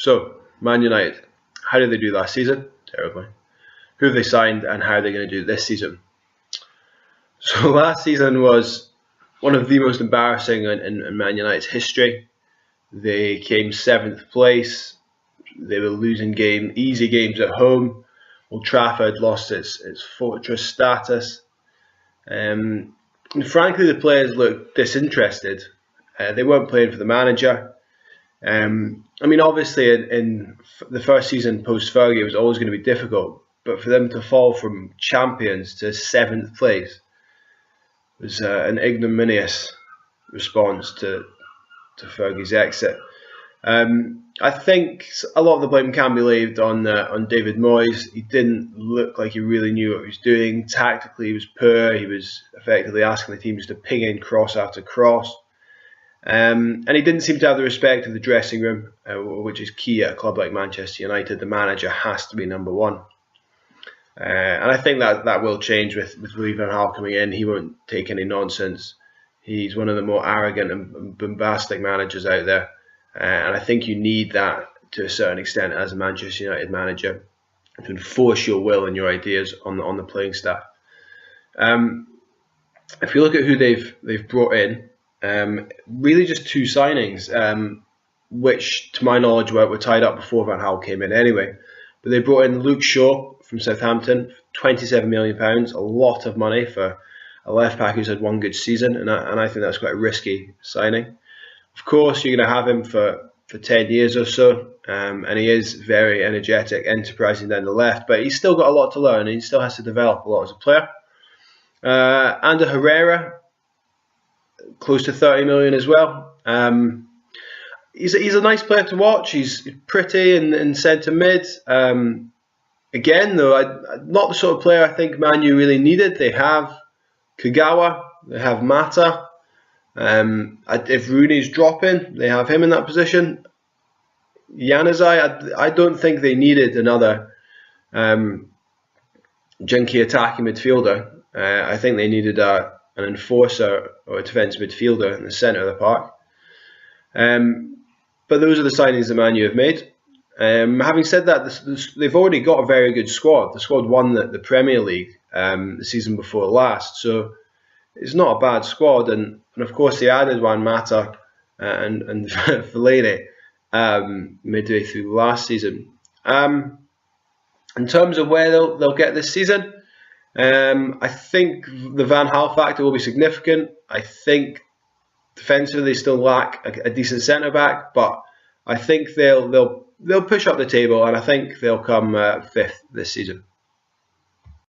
So, Man United, how did they do last season? Terribly. Who have they signed and how are they going to do this season? So last season was one of the most embarrassing in Man United's history. They came 7th place. They were losing easy games at home. Old Trafford lost its fortress status. And frankly, the players looked disinterested. They weren't playing for the manager. I mean, obviously, in the first season post-Fergie, it was always going to be difficult. But for them to fall from champions to 7th place was an ignominious response to Fergie's exit. I think a lot of the blame can be laid on David Moyes. He didn't look like he really knew what he was doing. Tactically, he was poor. He was effectively asking the teams to ping in cross after cross. And he didn't seem to have the respect of the dressing room, which is key at a club like Manchester United. The manager has to be number one. And I think that will change with Louis van Gaal coming in. He won't take any nonsense. He's one of the more arrogant and bombastic managers out there. And I think you need that to a certain extent as a Manchester United manager to enforce your will and your ideas on the playing staff. If you look at who they've brought in, really just 2 signings, which to my knowledge were tied up before Van Gaal came in anyway. But they brought in Luke Shaw from Southampton, £27 million, a lot of money for a left back who's had one good season, and I think that's quite a risky signing. Of course, you're going to have him for 10 years or so, and he is very energetic, enterprising down the left, but he's still got a lot to learn, and he still has to develop a lot as a player. Ander Herrera, close to 30 million as well. He's a nice player to watch. He's pretty in centre mid. Again, though, not the sort of player I think Man U really needed. They have Kagawa, they have Mata. If Rooney's dropping, they have him in that position. Januzaj, I don't think they needed another junky attacking midfielder. I think they needed an enforcer or a defensive midfielder in the centre of the park. But those are the signings that Man U have made. Having said that, they've already got a very good squad. The squad won the Premier League the season before last, so it's not a bad squad. And of course, they added Juan Mata and Fellaini midway through last season. In terms of where they'll get this season, I think the Van Gaal factor will be significant. I think defensively they still lack a decent centre back, but I think they'll push up the table, and I think they'll come 5th this season.